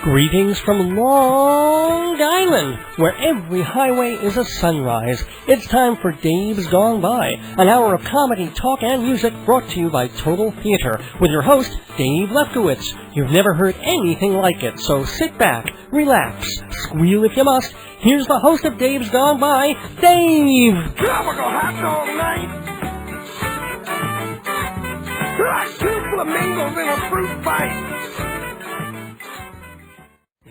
Greetings from Long Island, where every highway is a sunrise. It's time for Dave's Gone By, an hour of comedy, talk, and music brought to you by Total Theater, with your host, Dave Lefkowitz. You've never heard anything like it, so sit back, relax, squeal if you must. Here's the host of Dave's Gone By, Dave! Tropical hot dog night! Like two flamingos in a fruit fight!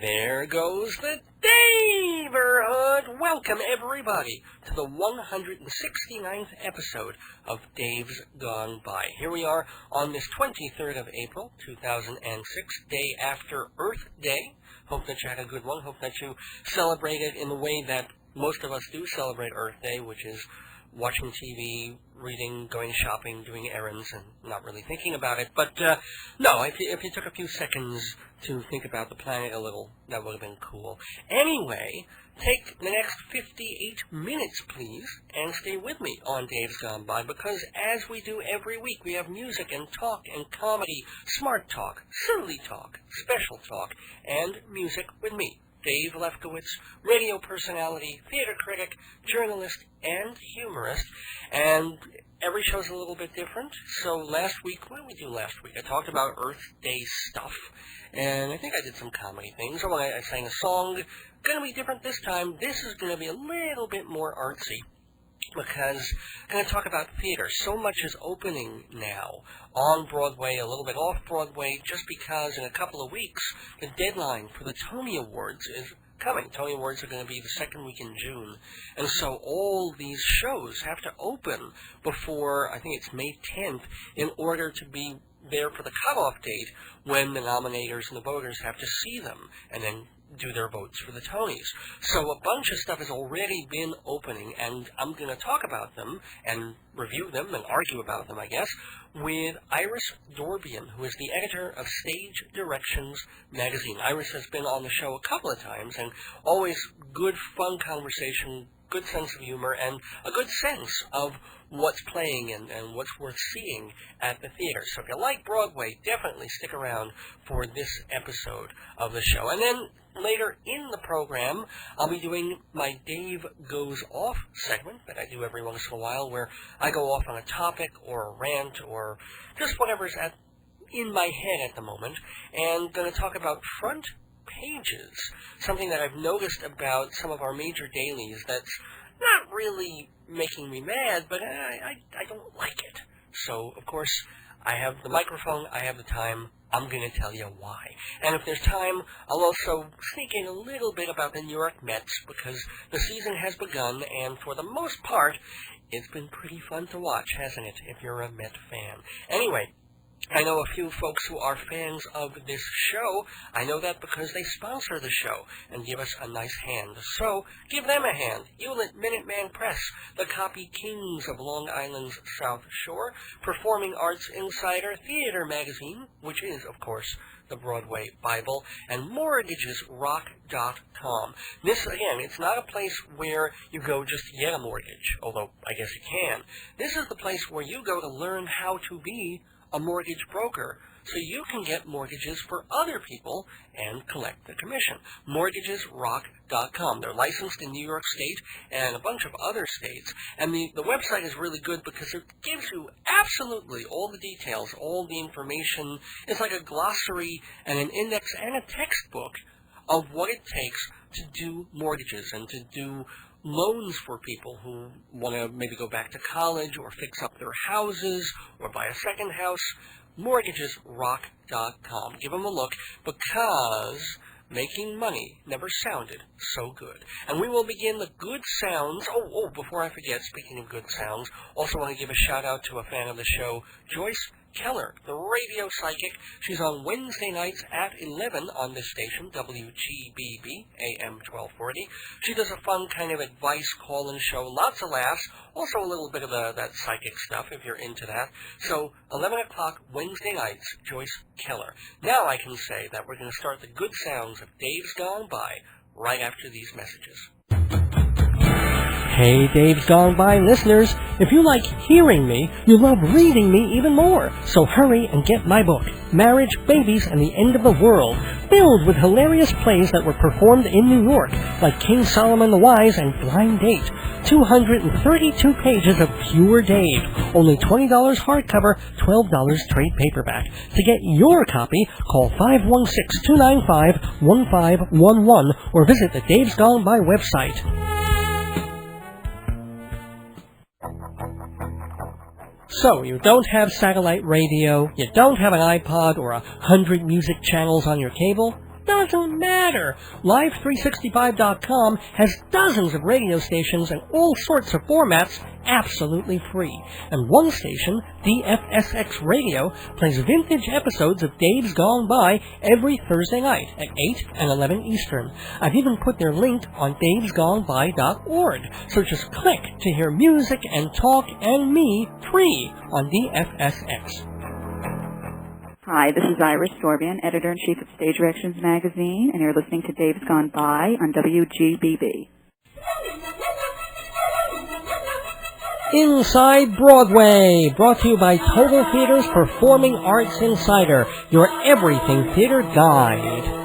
There goes the Daverhood! Welcome, everybody, to the 169th episode of Dave's Gone By. Here we are on this 23rd of April, 2006, day after Earth Day. Hope that you had a good one. Hope that you celebrated in the way that most of us do celebrate Earth Day, which is watching TV, reading, going shopping, doing errands, and not really thinking about it. But, no, if you took a few seconds to think about the planet a little, that would have been cool. Anyway, take the next 58 minutes, please, and stay with me on Dave's Gone By, because as we do every week, we have music and talk and comedy, smart talk, silly talk, special talk, and music with me, Dave Lefkowitz, radio personality, theater critic, journalist, and humorist. And every show's a little bit different. So last week, what did we do last week? I talked about Earth Day stuff, and I think I did some comedy things. Oh, I sang a song. Gonna be different this time. This is gonna be a little bit more artsy, because I'm going to talk about theater. So much is opening now on Broadway, a little bit off Broadway, just because in a couple of weeks, the deadline for the Tony Awards is coming. Tony Awards are going to be the second week in June. And so all these shows have to open before, I think it's May 10th, in order to be there for the cutoff date when the nominators and the voters have to see them and then do their votes for the Tonys. So a bunch of stuff has already been opening, and I'm going to talk about them and review them and argue about them, I guess, with Iris Dorbian, who is the editor of Stage Directions magazine. Iris has been on the show a couple of times, and always good, fun conversation, good sense of humor, and a good sense of what's playing and what's worth seeing at the theater. So if you like Broadway, definitely stick around for this episode of the show. And then later in the program, I'll be doing my Dave Goes Off segment that I do every once in a while, where I go off on a topic or a rant or just whatever's in my head at the moment, and going to talk about front pages, something that I've noticed about some of our major dailies that's not really making me mad, but I don't like it. So, of course, I have the microphone, I have the time, I'm going to tell you why. And if there's time, I'll also sneak in a little bit about the New York Mets, because the season has begun, and for the most part, it's been pretty fun to watch, hasn't it, if you're a Met fan. Anyway, I know a few folks who are fans of this show. I know that because they sponsor the show and give us a nice hand. So, give them a hand. Hewlett Minuteman Press, the copy kings of Long Island's South Shore, Performing Arts Insider, Theater Magazine, which is, of course, the Broadway Bible, and MortgagesRock.com. This, again, it's not a place where you go just to get a mortgage, although I guess you can. This is the place where you go to learn how to be a mortgage broker, so you can get mortgages for other people and collect the commission. MortgagesRock.com. They're licensed in New York State and a bunch of other states, and the website is really good because it gives you absolutely all the details, all the information. It's like a glossary and an index and a textbook of what it takes to do mortgages and to do loans for people who want to maybe go back to college or fix up their houses or buy a second house. MortgagesRock.com. Give them a look, because making money never sounded so good. And we will begin the good sounds. Oh, before I forget, speaking of good sounds, also want to give a shout out to a fan of the show, Joyce Keller, the radio psychic. She's on Wednesday nights at 11 on this station, WGBB-AM 1240. She does a fun kind of advice call-in show, lots of laughs, also a little bit of that psychic stuff if you're into that. So, 11 o'clock Wednesday nights, Joyce Keller. Now I can say that we're going to start the good sounds of Dave's Gone By right after these messages. Hey, Dave's Gone By listeners, if you like hearing me, you love reading me even more. So hurry and get my book, Marriage, Babies, and the End of the World, filled with hilarious plays that were performed in New York, like King Solomon the Wise and Blind Date. 232 pages of pure Dave. Only $20 hardcover, $12 trade paperback. To get your copy, call 516-295-1511 or visit the Dave's Gone By website. So, you don't have satellite radio, you don't have an iPod or 100 music channels on your cable? Doesn't matter. Live365.com has dozens of radio stations and all sorts of formats absolutely free. And one station, DFSX Radio, plays vintage episodes of Dave's Gone By every Thursday night at 8 and 11 Eastern. I've even put their link on davesgoneby.org, so just click to hear music and talk and me free on DFSX. Hi, this is Iris Dorbian, Editor-in-Chief of Stage Reactions Magazine, and you're listening to Dave's Gone By on WGBB. Inside Broadway, brought to you by Total Theater's Performing Arts Insider, your everything theater guide.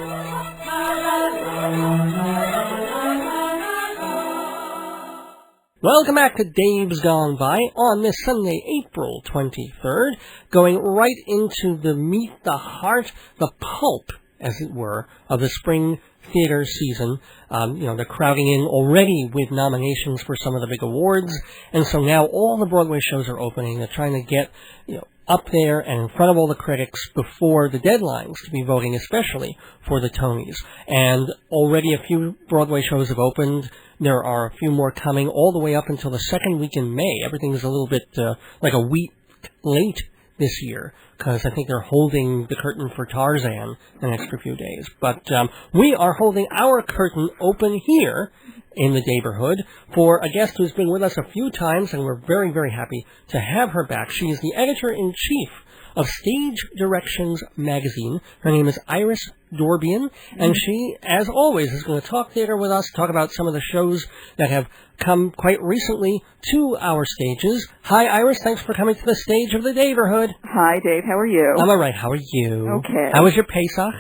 Welcome back to Dave's Gone By on this Sunday, April 23rd, going right into the meat, the heart, the pulp, as it were, of the spring theater season. They're crowding in already with nominations for some of the big awards, and so now all the Broadway shows are opening. They're trying to get, up there and in front of all the critics before the deadlines to be voting, especially for the Tonys. And already a few Broadway shows have opened. There are a few more coming all the way up until the second week in May. Everything's a little bit like a week late this year, because I think they're holding the curtain for Tarzan an extra few days. But we are holding our curtain open here in the neighborhood for a guest who's been with us a few times, and we're very, very happy to have her back. She is the editor-in-chief of Stage Directions magazine. Her name is Iris Dorbian, and she, as always, is going to talk theater with us, talk about some of the shows that have come quite recently to our stages. Hi, Iris. Thanks for coming to the stage of the neighborhood. Hi, Dave. How are you? I'm all right. How are you? Okay. How was your Pesach?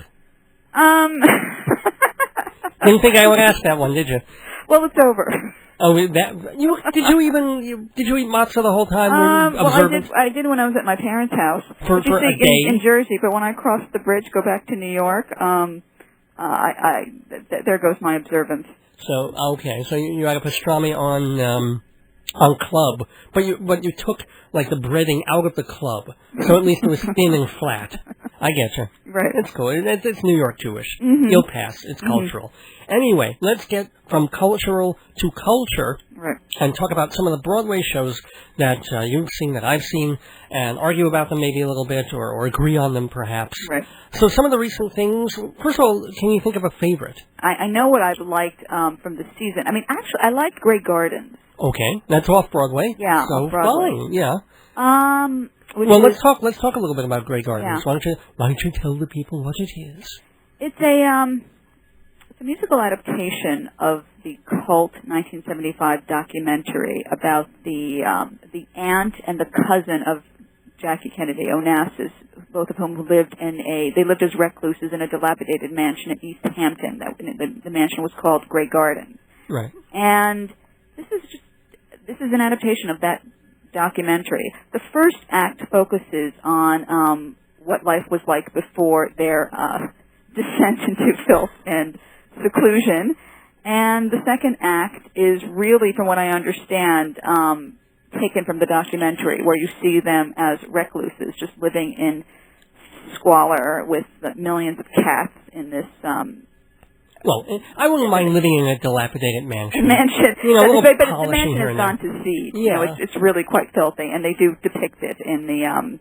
Didn't think I would ask that one, did you? Well, it's over. Oh, did you eat matzah the whole time? I did when I was at my parents' house for a day in Jersey. But when I crossed the bridge, go back to New York, there goes my observance. So okay, so you had a pastrami on club, but you took like the breading out of the club, so at least it was thin and flat. I get you. Right. It's cool. It's New York Jewish. Mm-hmm. You'll pass. It's cultural. Anyway, let's get from cultural to culture, right, and talk about some of the Broadway shows that you've seen, that I've seen, and argue about them maybe a little bit, or agree on them perhaps. Right. So some of the recent things, first of all, can you think of a favorite? I know what I've liked from the season. I mean, actually, I liked Grey Gardens. Okay, that's off Broadway. Yeah, so off Broadway. Fine, yeah. Let's talk a little bit about Grey Gardens. Yeah. Why don't you tell the people what it is? It's a musical adaptation of the cult 1975 documentary about the aunt and the cousin of Jackie Kennedy Onassis, both of whom lived as recluses in a dilapidated mansion in East Hampton. The mansion was called Grey Gardens. Right. And this is an adaptation of that documentary. The first act focuses on what life was like before their descent into filth and seclusion, and the second act is really, from what I understand, taken from the documentary, where you see them as recluses, just living in squalor with millions of cats in this. Well, I wouldn't mind living in a dilapidated mansion. But the mansion here has gone to seed. Yeah. It's really quite filthy, and they do depict it in the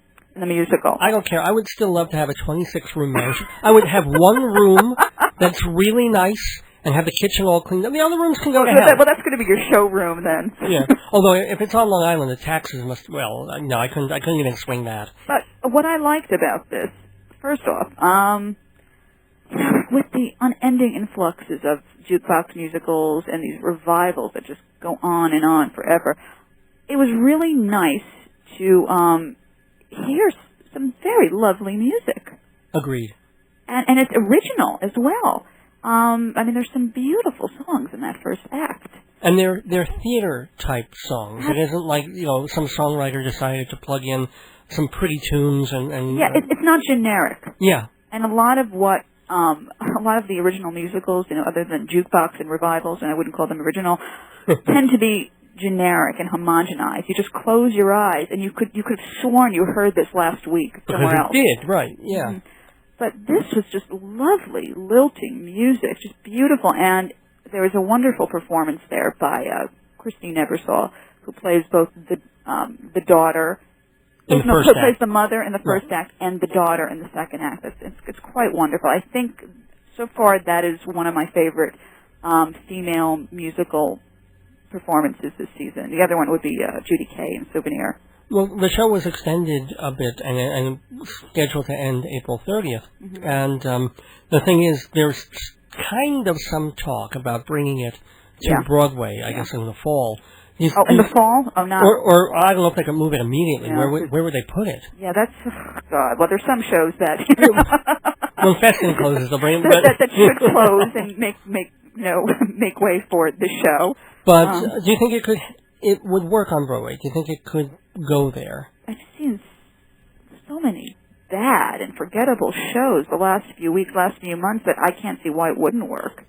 musical. I don't care. I would still love to have a 26-room mansion. I would have one room that's really nice and have the kitchen all cleaned up. The other rooms can go to hell. Well, that's going to be your showroom then. Yeah. Although if it's on Long Island, the taxes must. Well, no, I couldn't even swing that. But what I liked about this, first off, with the unending influxes of jukebox musicals and these revivals that just go on and on forever. It was really nice to hear some very lovely music. Agreed. And it's original as well. I mean, there's some beautiful songs in that first act. And they're theater-type songs. It isn't like, some songwriter decided to plug in some pretty tunes and yeah, it's not generic. Yeah. And a lot of the original musicals, other than jukebox and revivals, and I wouldn't call them original, tend to be generic and homogenized. You just close your eyes, and you could have sworn you heard this last week somewhere else. Because it did, right? Yeah. Mm-hmm. But this was just lovely, lilting music, just beautiful, and there was a wonderful performance there by Christine Ebersol, who plays both the daughter. In the first act. Plays the mother in the first act and the daughter in the second act. It's quite wonderful. I think so far that is one of my favorite female musical performances this season. The other one would be Judy Kay in Souvenir. Well, the show was extended a bit and scheduled to end April 30th. Mm-hmm. And the thing is, there's kind of some talk about bringing it to Broadway, I guess, in the fall. In the fall? Oh, not. Or I don't know if they could move it immediately. No. Where would they put it? Yeah, that's God. Well, there's some shows that when Festin closes, they'll bring it. that should close and make way for the show. But do you think it would work on Broadway? Do you think it could go there? I've seen so many bad and forgettable shows the last few weeks, last few months that I can't see why it wouldn't work.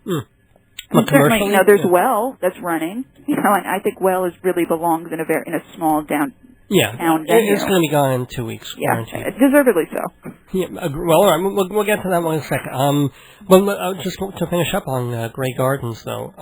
And certainly, there's Well that's running. And I think Well really belongs in a small down. Yeah, venue. It's going to be gone in 2 weeks. Yeah, guaranteed. Deservedly so. Yeah, well, all right, we'll get to that one in a second. Well, just to finish up on Grey Gardens, though,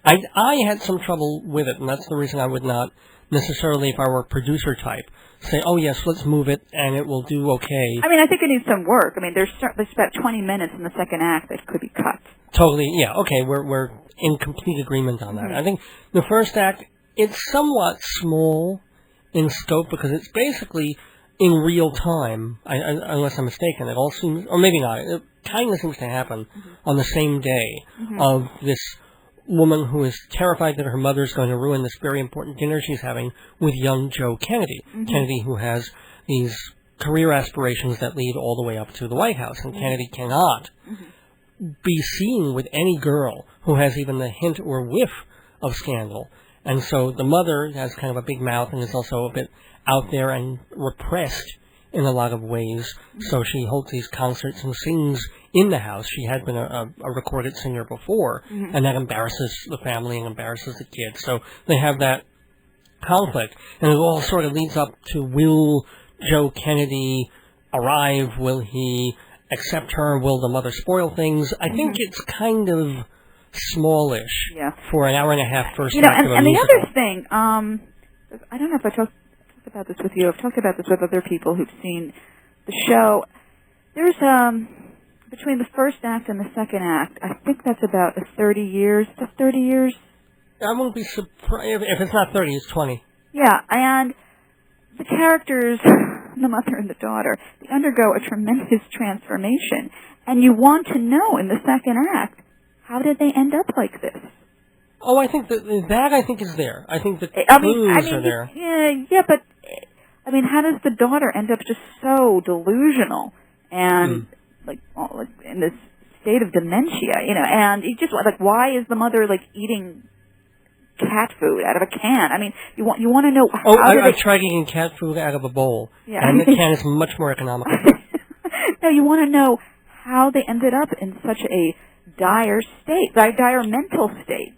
I had some trouble with it, and that's the reason I would not necessarily, if I were a producer type, say, oh yes, let's move it, and it will do okay. I mean, I think it needs some work. I mean, there's about 20 minutes in the second act that could be cut. Totally, yeah, okay, we're in complete agreement on that. Mm-hmm. I think the first act, it's somewhat small in scope because it's basically in real time, unless I'm mistaken. It all seems, or maybe not, it kind of seems to happen on the same day of this woman who is terrified that her mother is going to ruin this very important dinner she's having with young Joe Kennedy. Kennedy, who has these career aspirations that lead all the way up to the White House, and Kennedy cannot be seen with any girl who has even the hint or whiff of scandal. And so the mother has kind of a big mouth and is also a bit out there and repressed in a lot of ways. So she holds these concerts and sings in the house. She had been a recorded singer before, and that embarrasses the family and embarrasses the kids. So they have that conflict, and it all sort of leads up to, will Joe Kennedy arrive? Will he accept her? Will the mother spoil things? I think it's kind of smallish for an hour and a half first act of a musical. The other thing, I don't know if I talked about this with you. I've talked about this with other people who've seen the show. There's between the first act and the second act, I think that's about 30 years. Is that 30 years? I won't be surprised if it's not 30. It's 20. Yeah, and the characters, the mother and the daughter, they undergo a tremendous transformation, and you want to know in the second act, how did they end up like this? Oh, I think that I think is there. I think the clues are there. Yeah, but I mean, how does the daughter end up just so delusional and like in this state of dementia? And you just why is the mother eating cat food out of a can? I mean, you want to know how. I tried eating cat food out of a bowl, and the can is much more economical. No, you want to know how they ended up in such a dire mental state.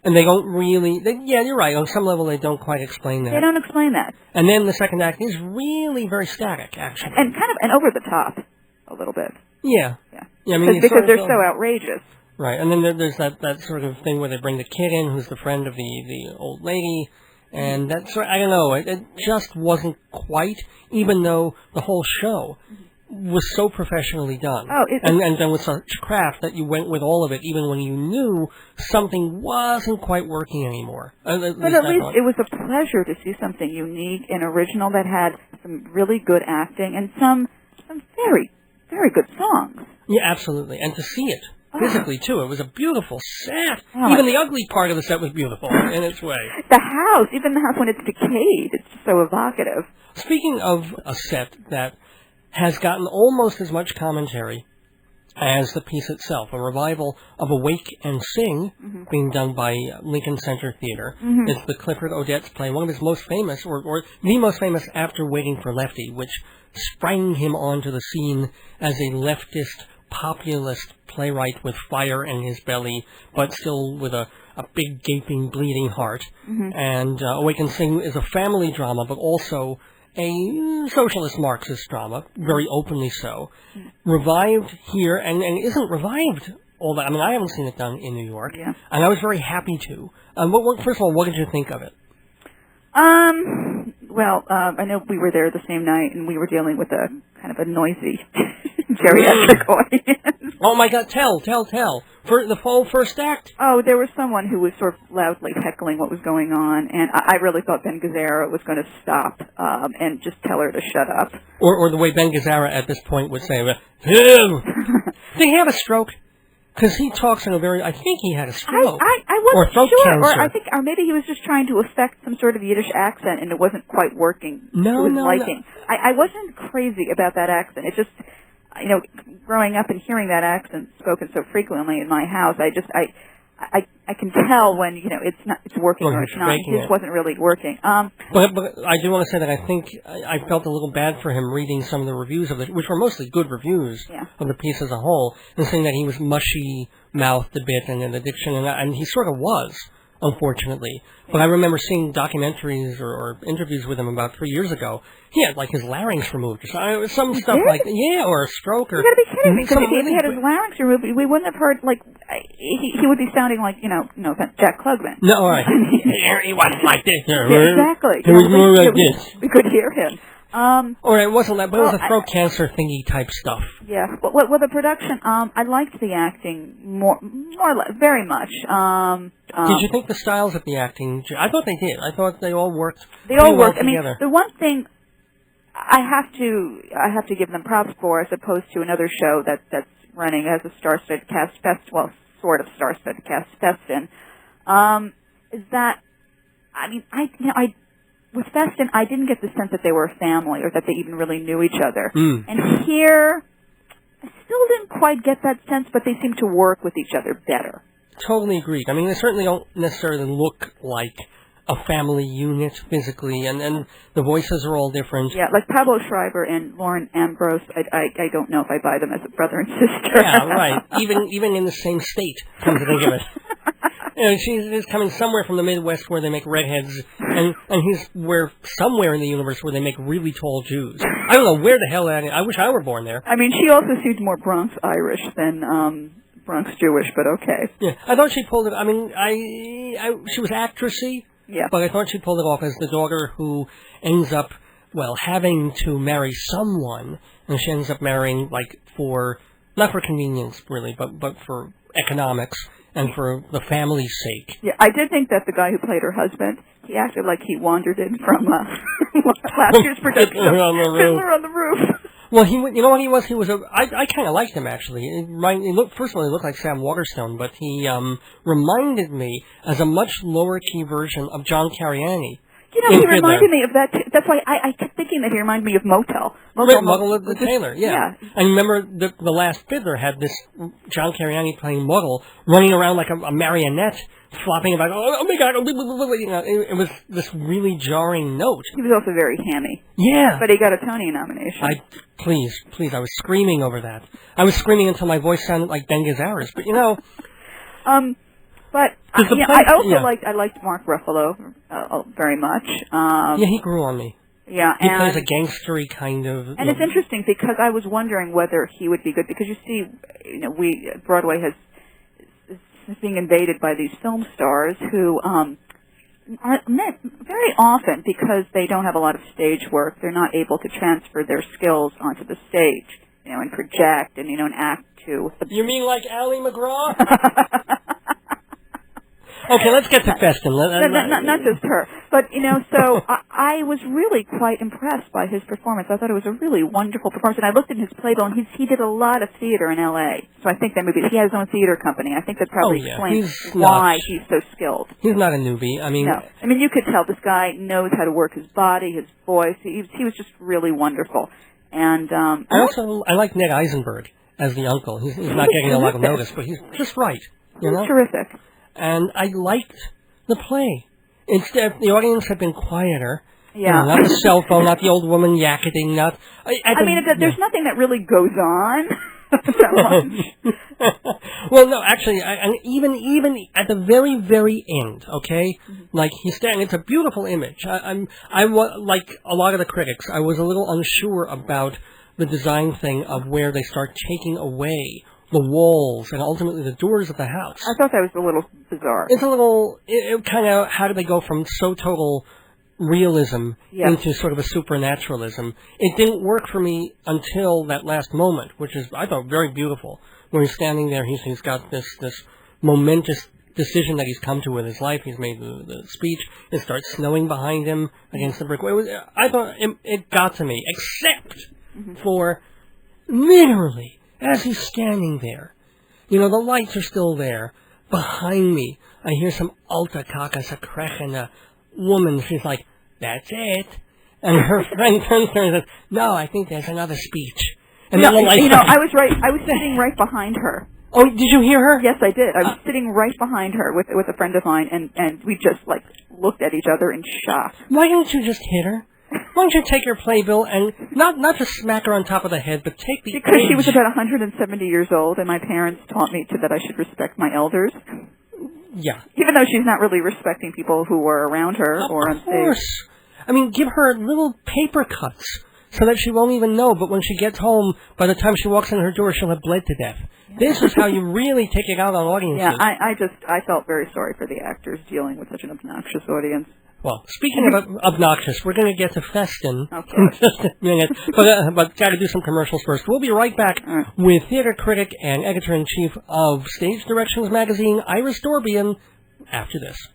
And they don't really, you're right, on some level they don't quite explain that. They don't explain that. And then the second act is really very static, actually. And kind of over the top, a little bit. Yeah. I mean, because they're so outrageous. Right, and then there's that sort of thing where they bring the kid in, who's the friend of the old lady, and that sort of, I don't know, it just wasn't quite, even though the whole show was so professionally done, and done with such craft that you went with all of it, even when you knew something wasn't quite working anymore. But at least it was a pleasure to see something unique and original that had some really good acting and some very, very good songs. Yeah, absolutely, and to see it. physically, too. It was a beautiful set. Oh, Even the ugly part of the set was beautiful in its way. The house, even the house when it's decayed, it's just so evocative. Speaking of a set that has gotten almost as much commentary as the piece itself, a revival of Awake and Sing, being done by Lincoln Center Theater. It's the Clifford Odets play, one of his most famous, or the most famous after Waiting for Lefty, which sprang him onto the scene as a leftist, populist playwright with fire in his belly, but still with a big, gaping, bleeding heart. And Awake and Sing is a family drama, but also a socialist Marxist drama, very openly so, revived here, and isn't revived all that. I mean, I haven't seen it done in New York, and I was very happy to. First of all, what did you think of it? Well, I know we were there the same night, and we were dealing with a kind of a noisy geriatric audience. Oh my God! Tell! For the whole first act. Oh, there was someone who was sort of loudly heckling what was going on, and I really thought Ben Gazzara was going to stop and just tell her to shut up. Or the way Ben Gazzara at this point would say, "Did he have a stroke?" Because he talks in a very, I think he had a stroke. I wasn't throat sure, cancer. or maybe he was just trying to affect some sort of Yiddish accent, and it wasn't quite working to his liking. I wasn't crazy about that accent. It just, growing up and hearing that accent spoken so frequently in my house, I can tell when it's working or it's not. It just wasn't really working. But I do want to say that I think I felt a little bad for him reading some of the reviews of it, which were mostly good reviews of the piece as a whole, and saying that he was mushy-mouthed a bit and in the diction, and he sort of was, unfortunately. But I remember seeing documentaries or interviews with him about 3 years ago. He had, his larynx removed. Or some stuff like that. Or a stroke. You gotta be kidding me. Because if he had his larynx removed, we wouldn't have heard, he would be sounding like, no offense, Jack Klugman. No, all right. He wasn't like this. Exactly. He was more like this. We could hear him. Or it wasn't that, but it was a throat cancer thingy type stuff. Yeah. Well, the production, I liked the acting more or less, very much. Did you think the styles of the acting? I thought they did. I thought they all worked. They all worked. Together. I mean, the one thing I have to give them props for, as opposed to another show that's running as a star-studded cast sort of star-studded cast festin, is that with Festin, I didn't get the sense that they were a family or that they even really knew each other. And here, I still didn't quite get that sense, but they seem to work with each other better. Totally agreed. I mean, they certainly don't necessarily look like a family unit physically, and the voices are all different. Yeah, like Pablo Schreiber and Lauren Ambrose, I don't know if I buy them as a brother and sister. Yeah, right. Even in the same state, come to think of it. She's coming somewhere from the Midwest where they make redheads, and he's somewhere in the universe where they make really tall Jews. I don't know where the hell that is. I wish I were born there. I mean, she also seemed more Bronx Irish than Bronx Jewish, but okay. Yeah, I thought she pulled it. I mean, she was actressy. Yeah. But I thought she pulled it off as the daughter who ends up, having to marry someone, and she ends up marrying, not for convenience, really, but for economics and for the family's sake. Yeah, I did think that the guy who played her husband, he acted like he wandered in from last year's production. Fiddler on the Roof. Well, you know what he was? He was I kind of liked him, actually. First of all, he looked like Sam Waterston, but he reminded me as a much lower-key version of John Cariani. He reminded me of that. That's why I kept thinking that he reminded me of Motel. Muggle the Tailor, yeah. And remember, the last Fiddler had this John Cariani playing Muggle, running around like a marionette, flopping about, oh my God, it was this really jarring note. He was also very hammy. Yeah. But he got a Tony nomination. Please, I was screaming over that. I was screaming until my voice sounded like Ben Gazzara's, but But I liked Mark Ruffalo very much. He grew on me. Yeah, he plays a gangstery kind of. And it's interesting because I was wondering whether he would be good, because you see, Broadway is being invaded by these film stars who are very often, because they don't have a lot of stage work, they're not able to transfer their skills onto the stage, and project and act to. You mean like Ally McGraw? Okay, let's get to Festin. Not just her, but so I was really quite impressed by his performance. I thought it was a really wonderful performance, and I looked at his playbill, and he did a lot of theater in L.A. So I think that maybe he has his own theater company. I think that probably explains why he's so skilled. He's not a newbie. No, you could tell this guy knows how to work his body, his voice. He was just really wonderful. And I like Ned Eisenberg as the uncle. He's not getting a lot of notice, but he's just right. He's terrific. And I liked the play. Instead, the audience had been quieter. Yeah. Not the cell phone, not the old woman yakketing, not... there's nothing that really goes on that much. Well, no, actually, even at the very, very end, okay? Like, he's standing, it's a beautiful image. Like a lot of the critics, I was a little unsure about the design thing of where they start taking away the walls and ultimately the doors of the house. I thought that was a little bizarre. It's a little, it kind of, how did they go from so total realism into sort of a supernaturalism? It didn't work for me until that last moment, which is, I thought, very beautiful. Where he's standing there, he's got this momentous decision that he's come to in his life. He's made the speech. It starts snowing behind him against the brick wall. I thought it got to me, except for literally as he's standing there. The lights are still there. Behind me, I hear some alta kaka sakrechena woman. She's like, "That's it." And her friend turns to her and says, "No, I think there's another speech." And I was right. I was sitting right behind her. Oh, did you hear her? Yes, I did. I was sitting right behind her with a friend of mine, and we just looked at each other in shock. Why don't you just hit her? Why don't you take your playbill and not just smack her on top of the head, but take the Because she was about 170 years old, and my parents taught me that I should respect my elders. Yeah. Even though she's not really respecting people who were around her or on stage. Of course. Give her little paper cuts so that she won't even know, but when she gets home, by the time she walks in her door, she'll have bled to death. This is how you really take it out on audiences. Yeah, I felt very sorry for the actors dealing with such an obnoxious audience. Well, speaking of obnoxious, we're going to get to Festin in just a minute, but got to do some commercials first. We'll be right back with theater critic and editor-in-chief of Stage Directions magazine, Iris Dorbian, after this.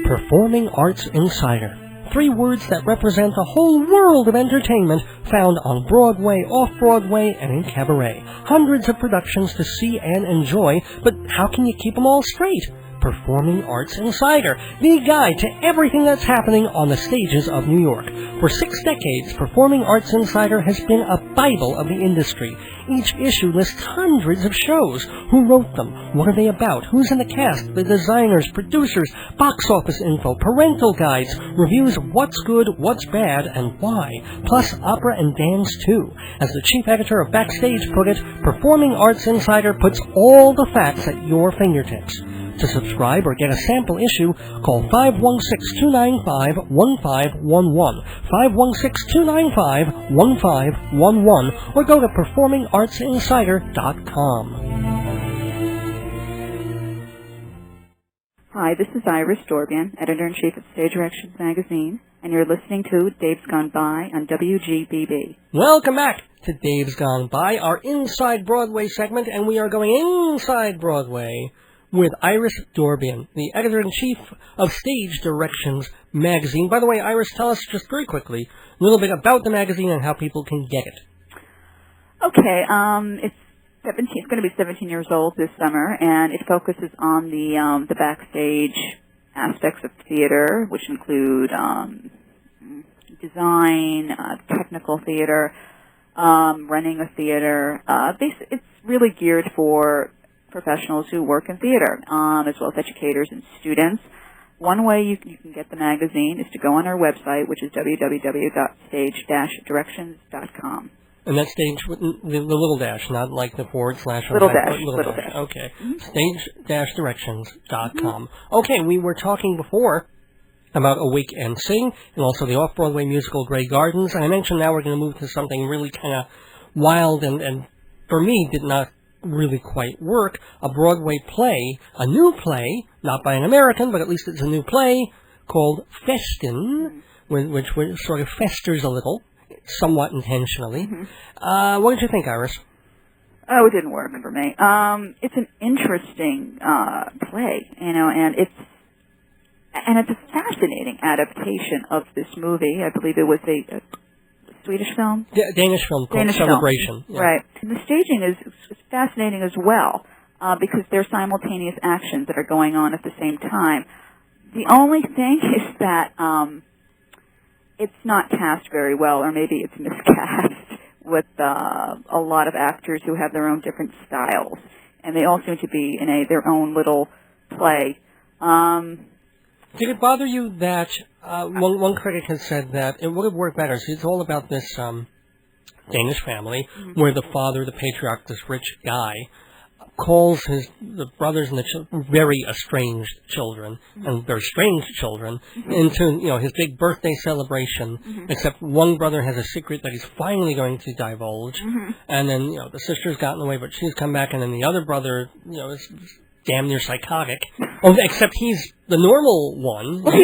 Performing Arts Insider. 3 words that represent a whole world of entertainment found on Broadway, off-Broadway, and in cabaret. Hundreds of productions to see and enjoy, but how can you keep them all straight? Performing Arts Insider, the guide to everything that's happening on the stages of New York. For 6 decades, Performing Arts Insider has been a Bible of the industry. Each issue lists hundreds of shows. Who wrote them? What are they about? Who's in the cast? The designers, producers, box office info, parental guides, reviews of what's good, what's bad, and why. Plus opera and dance, too. As the chief editor of Backstage put it, Performing Arts Insider puts all the facts at your fingertips. To subscribe or get a sample issue, call 516-295-1511, 516-295-1511, or go to performingartsinsider.com. Hi, this is Iris Dorbian, editor-in-chief of Stage Directions magazine, and you're listening to Dave's Gone By on WGBB. Welcome back to Dave's Gone By, our Inside Broadway segment, and we are going inside Broadway with Iris Dorbian, the editor-in-chief of Stage Directions magazine. By the way, Iris, tell us just very quickly a little bit about the magazine and how people can get it. Okay, it's going to be 17 years old this summer, and it focuses on the backstage aspects of theater, which include design, technical theater, running a theater. It's really geared for professionals who work in theater, as well as educators and students. One way you can get the magazine is to go on our website, which is www.stage-directions.com. And that's stage with the little dash, not like the / Little dash. Okay. Stage-directions.com. Okay, we were talking before about Awake and Sing, and also the off-Broadway musical Grey Gardens. And I mentioned now we're going to move to something really kind of wild and for me did not really quite work. A Broadway play, a new play, not by an American, but at least it's a new play, called Festin, which sort of festers a little, somewhat intentionally. What did you think, Iris? Oh, it didn't work for me. It's an interesting play, and it's a fascinating adaptation of this movie. I believe it was a Swedish film? Yeah, Danish film called Celebration. Yeah. Right. And the staging is fascinating as well, because there are simultaneous actions that are going on at the same time. The only thing is that it's not cast very well, or maybe it's miscast with a lot of actors who have their own different styles, and they all seem to be in their own little play. Did it bother you that one critic has said that it would have worked better? So it's all about this Danish family where the father, the patriarch, this rich guy, calls the brothers and the very estranged children and very strange children into his big birthday celebration. Except one brother has a secret that he's finally going to divulge, and then the sister's gotten away, but she's come back, and then the other brother is damn near psychotic. Except he's the normal one. Well,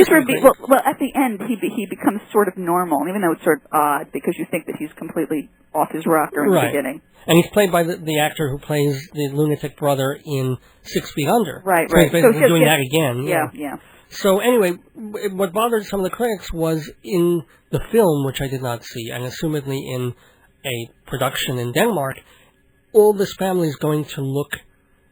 well, at the end, he becomes sort of normal, even though it's sort of odd because you think that he's completely off his rocker in the beginning. And he's played by the actor who plays the lunatic brother in 6 Feet Under. Right, so right. He's basically doing that again. Yeah. So anyway, what bothered some of the critics was in the film, which I did not see, and assumedly in a production in Denmark, all this family is going to look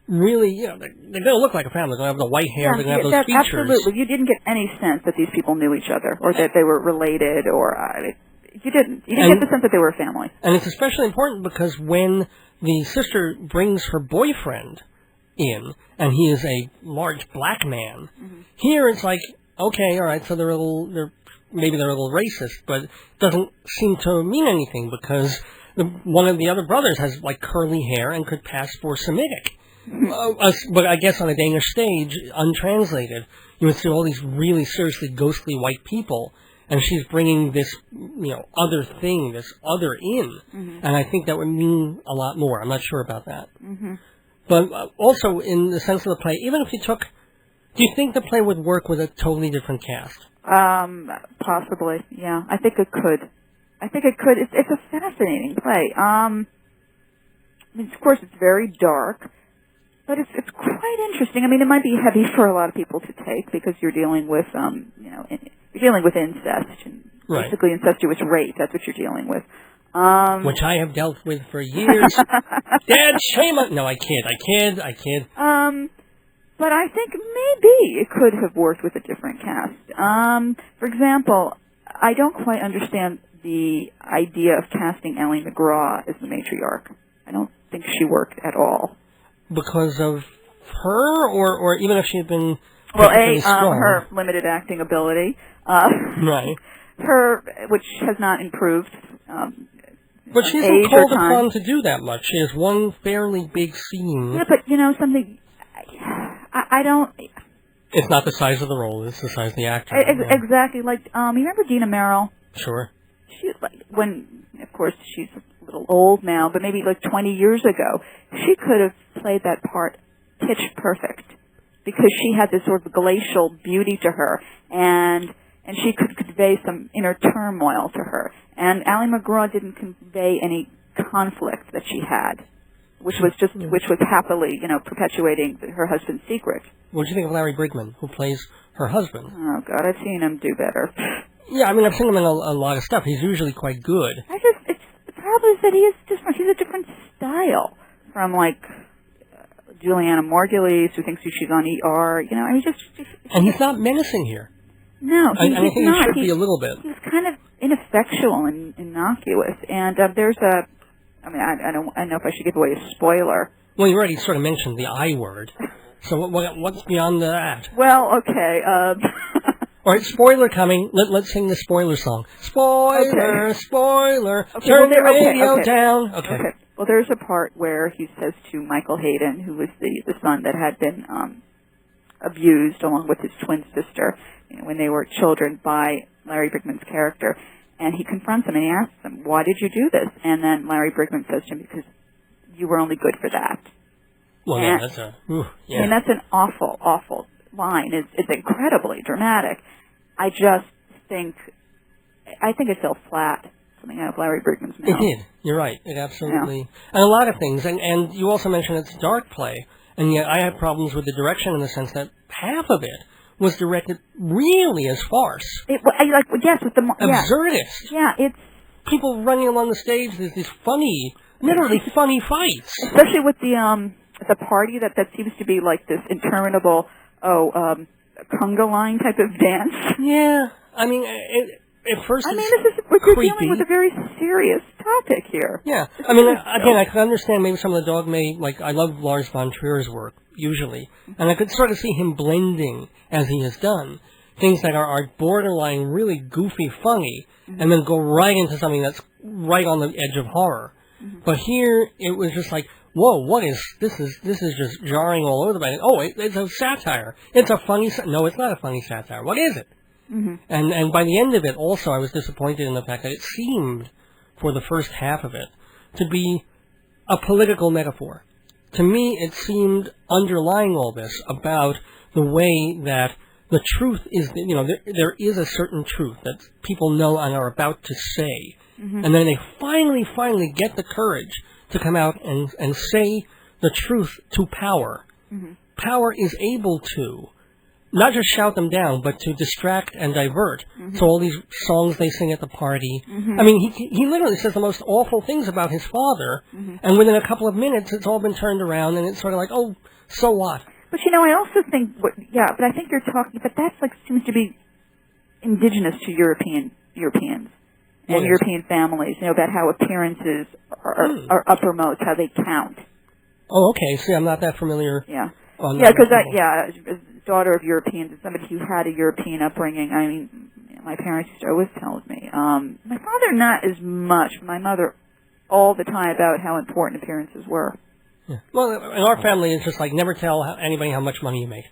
really, they're going to look like a family. They're going to have the white hair, they're going to have those features. Absolutely. You didn't get any sense that these people knew each other, or that they were related, or you didn't. You didn't get the sense that they were a family. And it's especially important because when the sister brings her boyfriend in, and he is a large black man, here it's like, okay, all right, so maybe they're a little racist, but it doesn't seem to mean anything because one of the other brothers has like curly hair and could pass for Semitic. But I guess on a Danish stage, untranslated, you would see all these really seriously ghostly white people, and she's bringing this, other thing, this other in, and I think that would mean a lot more. I'm not sure about that. But also, in the sense of the play, even if do you think the play would work with a totally different cast? Possibly, yeah. I think it could. It's a fascinating play. Of course, it's very dark. But it's quite interesting. I mean, it might be heavy for a lot of people to take because you're dealing with, you're dealing with incest, and basically incestuous rape. That's what you're dealing with. Which I have dealt with for years. Dad, shame on... No, I kid. But I think maybe it could have worked with a different cast. For example, I don't quite understand the idea of casting Ally McGraw as the matriarch. I don't think she worked at all. Because of her, or even if she had been her limited acting ability, her, which has not improved. But she's not called upon to do that much. She has one fairly big scene. Yeah, but something. I don't. It's not the size of the role; it's the size of the actor. Exactly. Like, you remember Dina Merrill? Sure. She of course, she's a little old now, but maybe like 20 years ago, she could have played that part pitch perfect because she had this sort of glacial beauty to her, and she could convey some inner turmoil to her. And Ally McGraw didn't convey any conflict that she had, which was happily, perpetuating her husband's secret. What do you think of Larry Brigman, who plays her husband? Oh God, I've seen him do better. Yeah, I mean, I've seen him in a lot of stuff. He's usually quite good. The problem is that he is different. He's a different style from, like, Juliana Margulies, who thinks she's on ER. And he's not menacing here. No, he's I think not. He should be a little bit. He's kind of ineffectual and innocuous. And there's I don't know if I should give away a spoiler. Well, you already sort of mentioned the I word. So what's beyond that? Well, okay. All right, spoiler coming. Let's sing the spoiler song. Spoiler, spoiler. Okay, Turn the radio down. Okay. Well, there's a part where he says to Michael Hayden, who was the son that had been abused along with his twin sister when they were children by Larry Brigman's character, and he confronts him and he asks him, "Why did you do this?" And then Larry Brigman says to him, "Because you were only good for that." Well, and, that's and that's an awful, awful line. It's incredibly dramatic. I think it fell flat coming out of Larry Brigman's mouth. It did. You're right. It absolutely... Yeah. And a lot of things. And you also mentioned it's dark play, and yet I had problems with the direction in the sense that half of it was directed really as farce. Yes, with the... Absurdist. Yeah, it's... People running along the stage, there's these funny, literally funny fights. Especially with the party that seems to be like this interminable, conga line type of dance. Yeah. I mean, at first we're dealing with a very serious topic here. Yeah. I mean, again, I could understand maybe some of the dogma, like, I love Lars von Trier's work, usually, and I could sort of see him blending, as he has done, things that are borderline really goofy funny, and then go right into something that's right on the edge of horror. But here, it was just like, whoa, what is, this is just jarring all over the place. Oh, it's a satire. It's a funny, no, it's not a funny satire. What is it? And by the end of it, also, I was disappointed in the fact that it seemed, for the first half of it, to be a political metaphor. To me, it seemed underlying all this about the way that the truth is, there is a certain truth that people know and are about to say. And then they finally get the courage to come out and say the truth to power. Power is able to not just shout them down, but to distract and divert. So all these songs they sing at the party. I mean, he literally says the most awful things about his father, and within a couple of minutes, it's all been turned around, and it's sort of like, oh, so what? But I also think, but I think you're talking, but that's seems to be indigenous to Europeans and European families, about how appearances are uppermost, how they count. Oh, okay. See, I'm not that familiar. Yeah. Because as daughter of Europeans and somebody who had a European upbringing, I mean, my parents used to always tell me, my father not as much, my mother all the time about how important appearances were. Yeah. Well, in our family, it's just like never tell anybody how much money you make.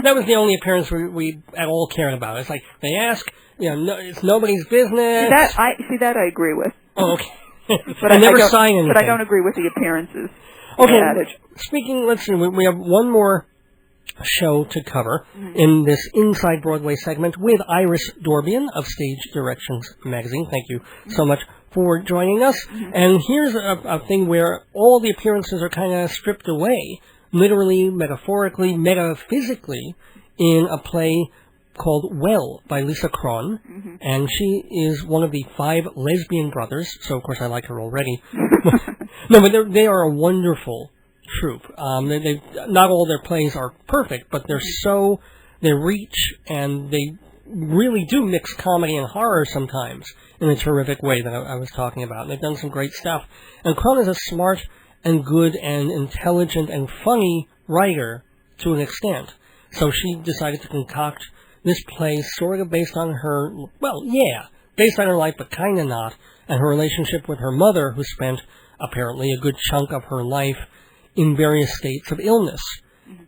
That was the only appearance we at all cared about. It's like they ask, it's nobody's business. That I agree with. Oh, okay. But I never sign anything. But I don't agree with the appearances. Okay. Speaking, let's see, we have one more show to cover in this Inside Broadway segment with Iris Dorbian of Stage Directions magazine. Thank you so much for joining us. And here's a thing where all the appearances are kind of stripped away, literally, metaphorically, metaphysically, in a play called Well by Lisa Kron. And she is one of the 5 lesbian brothers, so of course I like her already. No, but they are a wonderful troupe. They not all their plays are perfect, but they reach and they really do mix comedy and horror sometimes in a terrific way that I was talking about. And they've done some great stuff. And Kron is a smart and good and intelligent and funny writer to an extent. So she decided to concoct this play sort of based on her, based on her life, but kind of not, and her relationship with her mother, who spent apparently a good chunk of her life in various states of illness.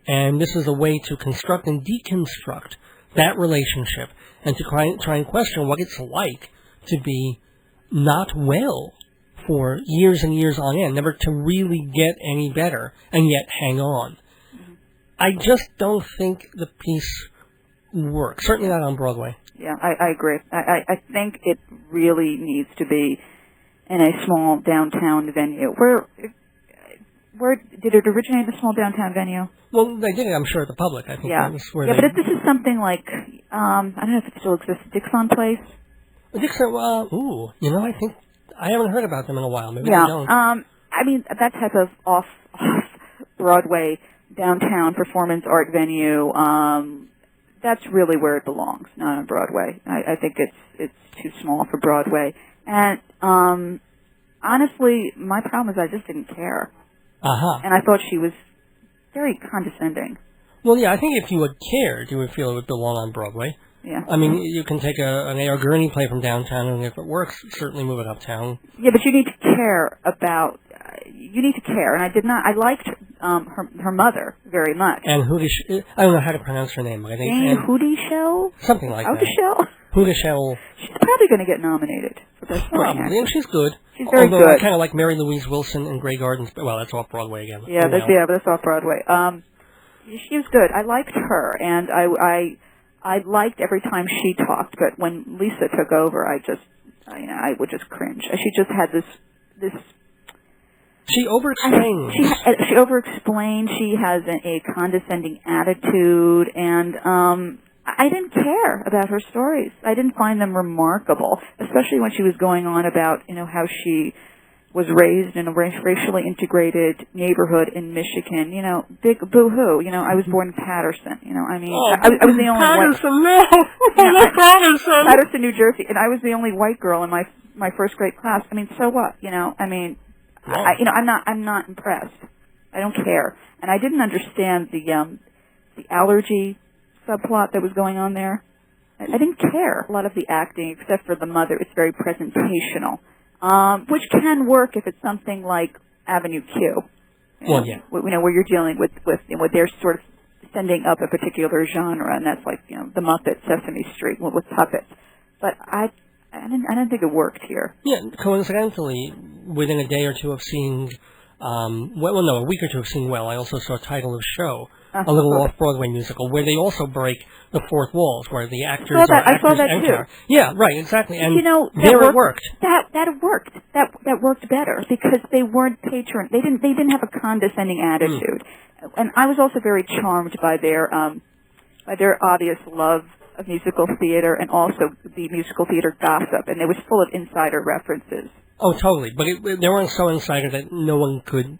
And this is a way to construct and deconstruct that relationship and to try and question what it's like to be not well for years and years on end, never to really get any better, and yet hang on. I just don't think the piece works, certainly not on Broadway. Yeah, I agree. I think it really needs to be in a small downtown venue. Where did it originate in a small downtown venue? Well, they did it, I'm sure, at the Public. I think that was where but if this is something like, I don't know if it still exists, Dixon Place? Dixon, I think, I haven't heard about them in a while. Maybe they don't. I mean, that type of off-Broadway downtown performance art venue, that's really where it belongs, not on Broadway. I think it's too small for Broadway. And honestly, my problem is I just didn't care. And I thought she was very condescending. Well, yeah, I think if you had cared, you would feel it would belong on Broadway. Yeah. I mean, you can take an A.R. Gurney play from downtown, and if it works, certainly move it uptown. Yeah, but you need to care about... you need to care, and I did not... I liked her mother very much. And I don't know how to pronounce her name, but I think... Hudishell? Something like that. Hudishell. She's probably going to get nominated for Best Supporting Probably, and she's good. She's very good. I kind of like Mary Louise Wilson in Grey Gardens. Well, that's off-Broadway again. Yeah, that's off-Broadway. She was good. I liked her, and I liked every time she talked, but when Lisa took over, I I would just cringe. She just had this. She over-explains. She over-explained. She has a condescending attitude, and I didn't care about her stories. I didn't find them remarkable, especially when she was going on about, how she was raised in a racially integrated neighborhood in Michigan. Big boo-hoo. I was born in Patterson. I was the only Patterson, no! Patterson! Patterson, New Jersey, and I was the only white girl in my first grade class. So what? I'm not impressed. I don't care, and I didn't understand the allergy subplot that was going on there. I didn't care. A lot of the acting, except for the mother, it's very presentational, which can work if it's something like Avenue Q. Well, yeah. Where you're dealing with they're sort of sending up a particular genre, and that's like the Muppets, Sesame Street with puppets. But I didn't think it worked here. Yeah, coincidentally, within a day or two of seeing, a week or two of seeing Well, I also saw Title of Show, a little off-Broadway musical, where they also break the fourth walls, where the actors are actors. I saw that too. Yeah, right, exactly. And it worked. That worked. That worked better because they weren't They didn't have a condescending attitude, and I was also very charmed by their obvious love of musical theater and also the musical theater gossip, and it was full of insider references. Oh, totally. But they weren't so insider that no one could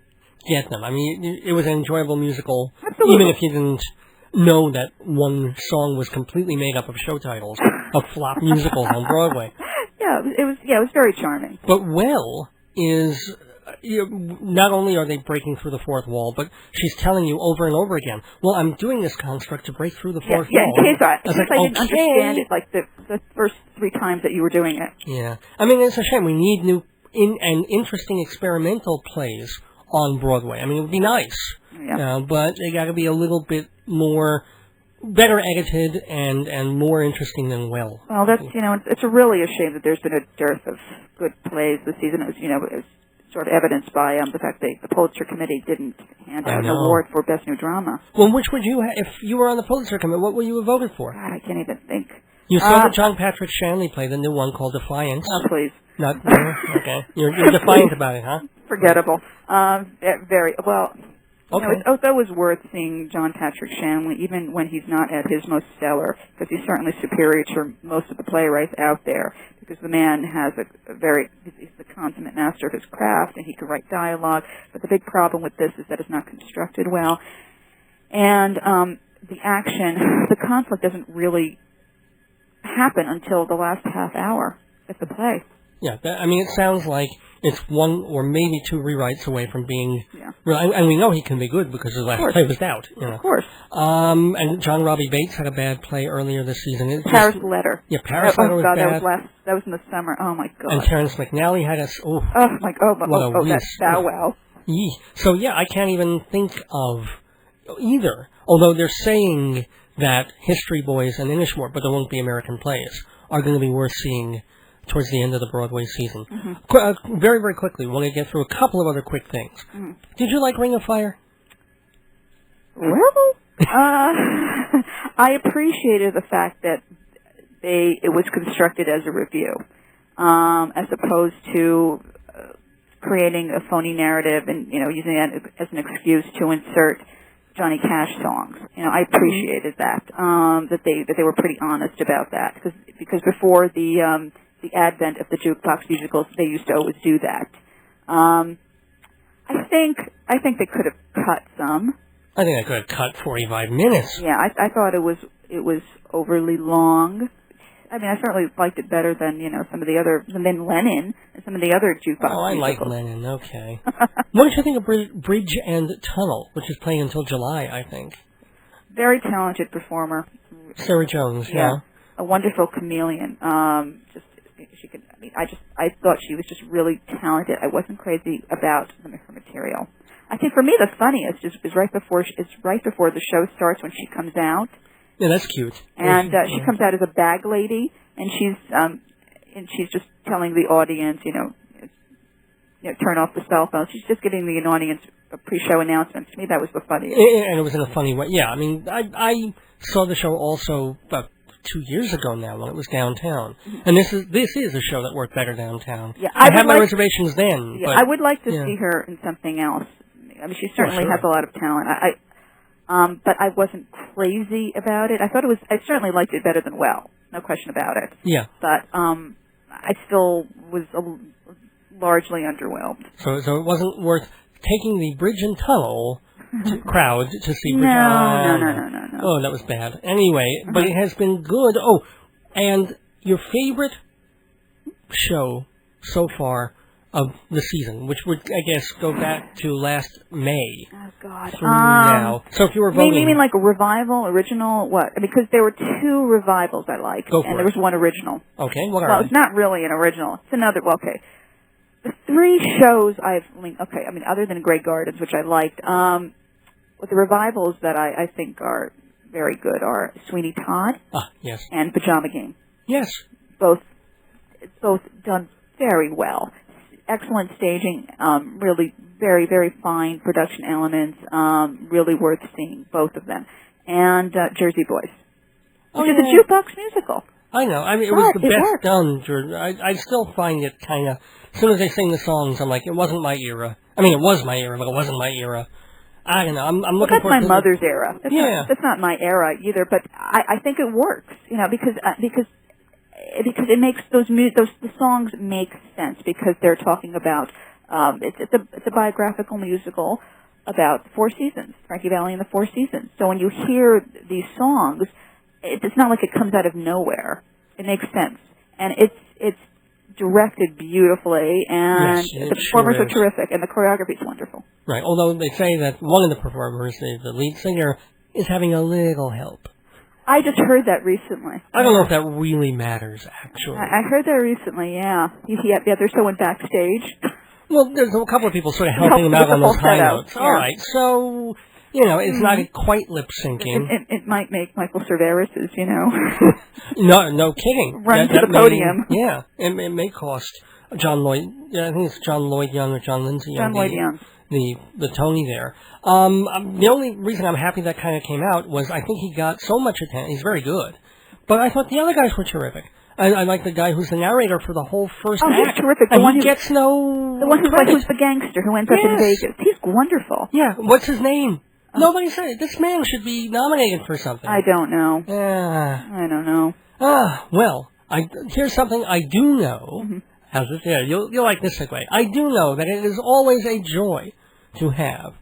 get them. It was an enjoyable musical, Absolutely. even if you didn't know that one song was completely made up of show titles of flop musicals on Broadway. Yeah, it was very charming. But Well is... not only are they breaking through the fourth wall, but she's telling you over and over again, well, I'm doing this construct to break through the fourth wall. In case I didn't okay. understand it like the first 3 times that you were doing it. Yeah. It's a shame. We need new and interesting experimental plays on Broadway. It would be nice. Yeah. But they got to be a little bit better edited and more interesting than Well. Well, that's, it's really a shame that there's been a dearth of good plays this season. It was sort of evidenced by the fact that the Pulitzer Committee didn't hand out an award for Best New Drama. Well, which would you, if you were on the Pulitzer Committee, what would you have voted for? God, I can't even think. You saw the John Patrick Shanley play, the new one called Defiance. Oh, please. Not, okay. You're defiant about it, huh? Forgettable. Very, well... Okay. It's always worth seeing John Patrick Shanley, even when he's not at his most stellar, because he's certainly superior to most of the playwrights out there, because the man has he's the consummate master of his craft, and he can write dialogue, but the big problem with this is that it's not constructed well, and the conflict doesn't really happen until the last half hour of the play. Yeah, it sounds like it's 1 or maybe 2 rewrites away from being... Yeah. And we know he can be good because his last play was out. Of course. And John Robbie Bates had a bad play earlier this season. Paris Letter. Yeah, Paris Letter was bad. That was in the summer. Oh, my God. And Terrence McNally had a... That Bow Wow. So, yeah, I can't even think of either. Although they're saying that History Boys and Inishmore, but there won't be American plays, are going to be worth seeing towards the end of the Broadway season. Mm-hmm. Very, very quickly, we're going to get through a couple of other quick things. Mm-hmm. Did you like Ring of Fire? Well, I appreciated the fact that it was constructed as a review, as opposed to creating a phony narrative and using that as an excuse to insert Johnny Cash songs. I appreciated that they were pretty honest about that because before the advent of the jukebox musicals, they used to always do that. I think they could have cut some. I think I could have cut 45 minutes. Yeah, I thought it was overly long. I certainly liked it better than some of the other than Lennon and some of the other jukebox. Oh, I musicals. like Lennon. Okay. What did you think of Bridge and Tunnel, which is playing until July? I think. Very talented performer. Sarah Jones. Yeah. A wonderful chameleon. I thought she was just really talented. I wasn't crazy about her material. I think for me the funniest is right before the show starts when she comes out. Yeah, that's cute. And she comes out as a bag lady, and she's just telling the audience, turn off the cell phone. She's just giving the audience a pre-show announcement. To me, that was the funniest. And it was in a funny way. Yeah, I saw the show also about 2 years ago now when it was downtown. And this is a show that worked better downtown. Yeah, I had my reservations then. Yeah, but, I would like to see her in something else. I mean, she certainly has a lot of talent. But I wasn't crazy about it. I certainly liked it better than Well. No question about it. Yeah. But I still was largely underwhelmed. So it wasn't worth taking the Bridge and Tunnel crowd to see Bridge. No. Oh, that was bad. Anyway, but it has been good. Oh, and your favorite show so far of the season, which would, I guess, go back to last May. Oh, God. Now. So if you were voting... You mean like a revival, original, what? Because there were 2 revivals I liked, and there was one original. Okay, what are Well, it's not really an original. It's another, well, okay. The 3 shows other than Grey Gardens, which I liked, the revivals that I think are very good are Sweeney Todd yes. and Pajama Game. Yes. Both done very well. Excellent staging, really very, very fine production elements, really worth seeing, both of them. And Jersey Boys, which is a jukebox musical. I know. I mean, it was the best done. I still find it kind of, as soon as they sing the songs, I'm like, it wasn't my era. I mean, it was my era, but it wasn't my era. I don't know. I'm looking for... That's my mother's era. That's not my era either, but I think it works, because it makes the songs make sense because they're talking about it's a biographical musical about the 4 seasons, Frankie Valli and the 4 seasons. So when you hear these songs, it's not like it comes out of nowhere. It makes sense, and it's directed beautifully, and the performers are terrific, and the choreography is wonderful. Right. Although they say that one of the performers, the lead singer, is having a little help. I just heard that recently. I don't know if that really matters, actually. I heard that recently, yeah. They're so in backstage. Well, there's a couple of people sort of helping him out on those high notes. Yeah. All right, so, it's not quite lip-syncing. It might make Michael Cerveris's, No kidding. Run to the podium. It may cost John Lloyd, I think it's John Lloyd Young or John Lindsay Young. John Lloyd Young. The Tony there. The only reason I'm happy that kind of came out was I think he got so much attention. He's very good. But I thought the other guys were terrific. I like the guy who's the narrator for the whole first act. Oh, he's terrific. The one who gets no The one credit. who's the gangster who ends up in Vegas. He's wonderful. Yeah, what's his name? Nobody said it. This man should be nominated for something. I don't know. I don't know. Well, here's something I do know. Mm-hmm. How's this? Yeah, you'll like this segue. I do know that it is always a joy to have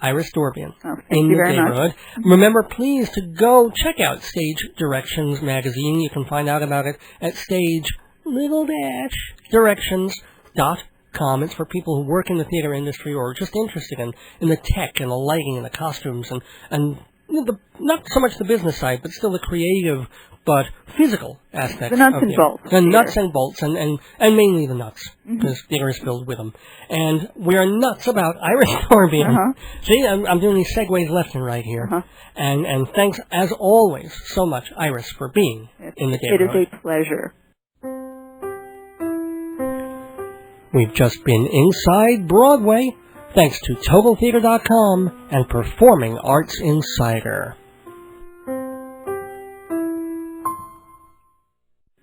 Iris Dorbian in the neighborhood. Remember, please, to go check out Stage Directions magazine. You can find out about it at stage-directions.com. It's for people who work in the theater industry or are just interested in the tech and the lighting and the costumes and not so much the business side, but still the creative but physical aspects. The nuts and bolts. The nuts and bolts, and mainly the nuts, because theater is filled with them. And we are nuts about Iris Dorbian. See, I'm doing these segues left and right here. And thanks, as always, so much, Iris, for being in the neighborhood. It is a pleasure. We've just been Inside Broadway, thanks to TotalTheater.com and Performing Arts Insider.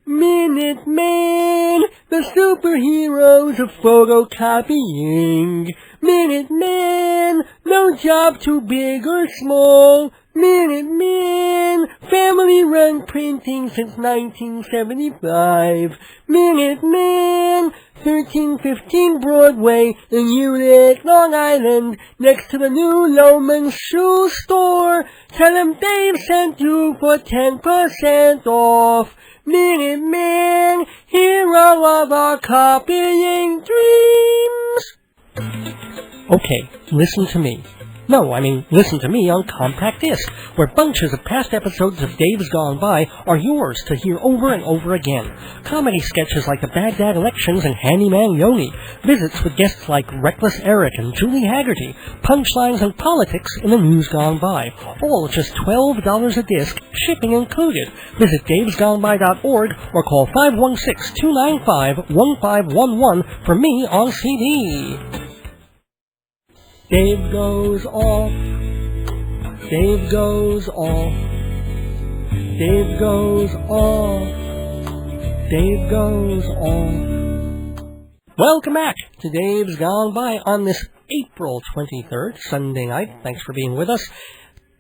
Minutemen, the superheroes of photocopying. Minutemen, no job too big or small. Minutemen, family-run printing since 1975. Minutemen, 1315 Broadway in Union, Long Island, next to the new Loman Shoe Store. Tell them Dave sent you for 10% off. Minutemen, hero of our copying dreams. Okay, listen to me. No, I mean, listen to me on Compact Disc, where bunches of past episodes of Dave's Gone By are yours to hear over and over again. Comedy sketches like the Baghdad Elections and Handyman Yoni, visits with guests like Reckless Eric and Julie Haggerty, punchlines and politics in the News Gone By. All at just $12 a disc, shipping included. Visit davesgoneby.org or call 516-295-1511 for me on CD. Dave goes off, Dave goes off, Dave goes off. Dave goes off. Welcome back to Dave's Gone By on this April 23rd, Sunday night. Thanks for being with us.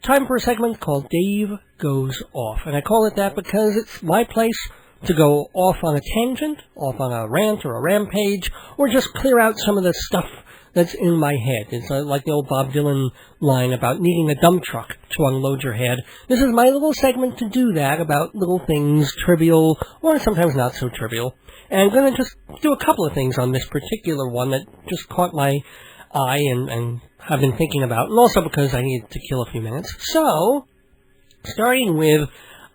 Time for a segment called Dave Goes Off. And I call it that because it's my place to go off on a tangent, off on a rant or a rampage, or just clear out some of the stuff that's in my head. It's like the old Bob Dylan line about needing a dump truck to unload your head. This is my little segment to do that, about little things, trivial, or sometimes not so trivial. And I'm going to just do a couple of things on this particular one that just caught my eye and I've been thinking about, and also because I needed to kill a few minutes. So, starting with,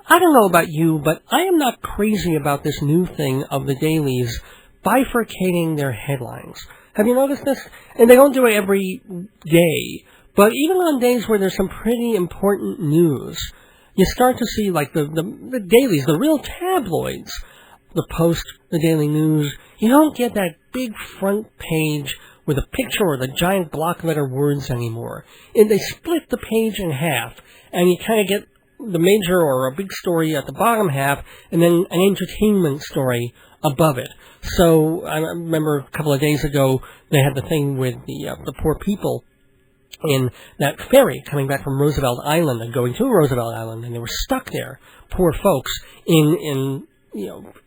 I don't know about you, but I am not crazy about this new thing of the dailies bifurcating their headlines. Have you noticed this? And they don't do it every day, but even on days where there's some pretty important news, you start to see, like, the dailies, the real tabloids, the Post, the Daily News, you don't get that big front page with a picture or the giant block letter words anymore. And they split the page in half, and you kind of get the major or a big story at the bottom half, and then an entertainment story above it. So I remember a couple of days ago they had the thing with the poor people in that ferry coming back from Roosevelt Island and going to Roosevelt Island, and they were stuck there, poor folks, in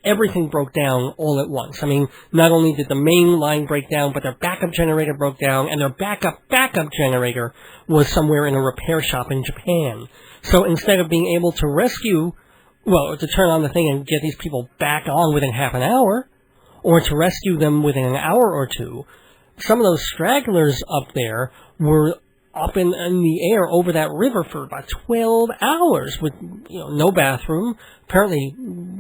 everything broke down all at once. I mean, not only did the main line break down, but their backup generator broke down, and their backup generator was somewhere in a repair shop in Japan. So instead of being able to rescue, to turn on the thing and get these people back on within half an hour, or to rescue them within an hour or two, some of those stragglers up there were up in the air over that river for about 12 hours with, no bathroom. Apparently,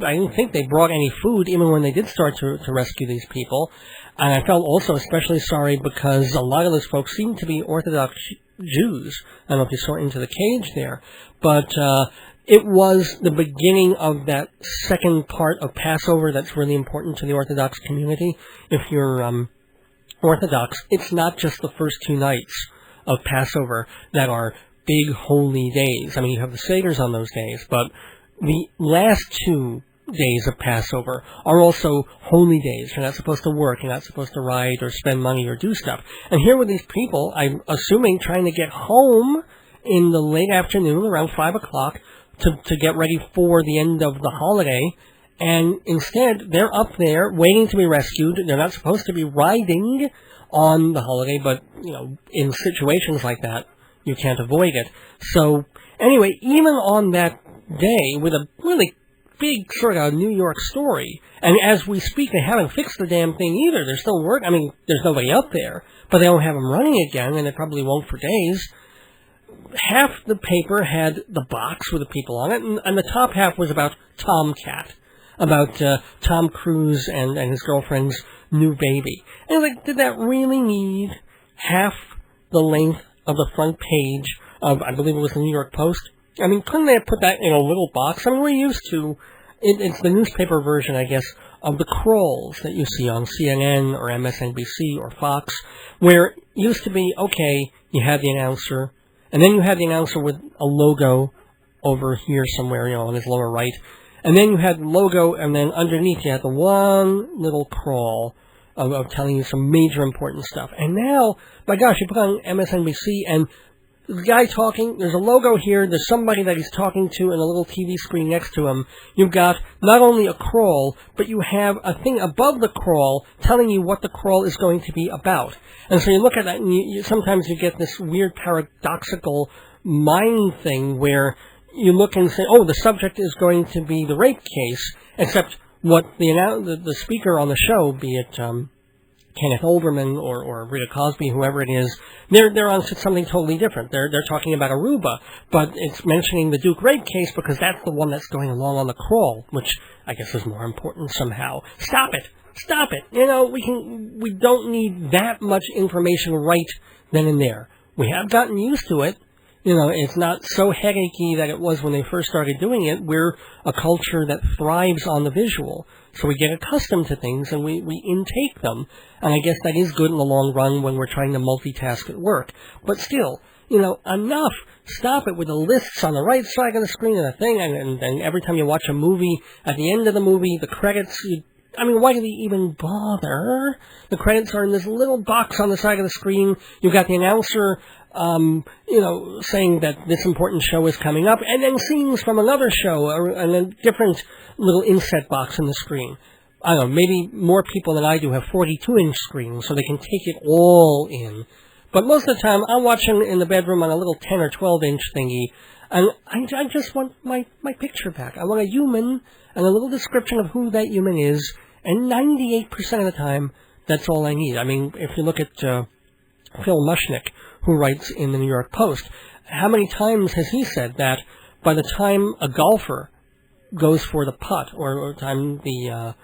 I didn't think they brought any food even when they did start to rescue these people. And I felt also especially sorry because a lot of those folks seem to be Orthodox Jews. I don't know if you saw Into the Cage there. But it was the beginning of that second part of Passover that's really important to the Orthodox community. If you're Orthodox, it's not just the first two nights of Passover that are big holy days. I mean, you have the Seders on those days, but the last 2 days of Passover are also holy days. You're not supposed to work, you're not supposed to ride or spend money or do stuff. And here were these people, I'm assuming, trying to get home in the late afternoon, around 5 o'clock, to get ready for the end of the holiday, and instead they're up there waiting to be rescued. They're not supposed to be riding on the holiday, but, in situations like that, you can't avoid it. So, anyway, even on that day, with a really big sort of New York story, and as we speak, they haven't fixed the damn thing either. They're still working. I mean, there's nobody up there, but they don't have them running again, and they probably won't for days. Half the paper had the box with the people on it, and the top half was about Tomcat, about Tom Cruise and his girlfriend's new baby. And like, did that really need half the length of the front page of, I believe it was the New York Post? I mean, couldn't they have put that in a little box? I mean, we're used to, it's the newspaper version, I guess, of the crawls that you see on CNN or MSNBC or Fox, where it used to be, okay, you had the announcer, and then you had the announcer with a logo over here somewhere, on his lower right, and then you had the logo, and then underneath you had the one little crawl of telling you some major important stuff. And now, my gosh, you put on MSNBC, and the guy talking, there's a logo here, there's somebody that he's talking to, and a little TV screen next to him. You've got not only a crawl, but you have a thing above the crawl telling you what the crawl is going to be about. And so you look at that, and sometimes you get this weird paradoxical mind thing where you look and say, oh, the subject is going to be the rape case, except what the speaker on the show, be it Kenneth Olbermann or Rita Cosby, whoever it is, they're on something totally different. They're talking about Aruba, but it's mentioning the Duke rape case because that's the one that's going along on the crawl, which I guess is more important somehow. Stop it! Stop it! We don't need that much information right then and there. We have gotten used to it. It's not so headachy that it was when they first started doing it. We're a culture that thrives on the visual. So we get accustomed to things and we intake them. And I guess that is good in the long run when we're trying to multitask at work. But still, enough. Stop it with the lists on the right side of the screen and the thing, and every time you watch a movie, at the end of the movie, the credits, why do they even bother? The credits are in this little box on the side of the screen. You've got the announcer, saying that this important show is coming up, and then scenes from another show, and a different little inset box on the screen. I don't know, maybe more people than I do have 42-inch screens, so they can take it all in. But most of the time, I'm watching in the bedroom on a little 10 or 12-inch thingy, and I just want my picture back. I want a human and a little description of who that human is, and 98% of the time, that's all I need. If you look at Phil Mushnick, who writes in the New York Post, how many times has he said that by the time a golfer goes for the putt, or time the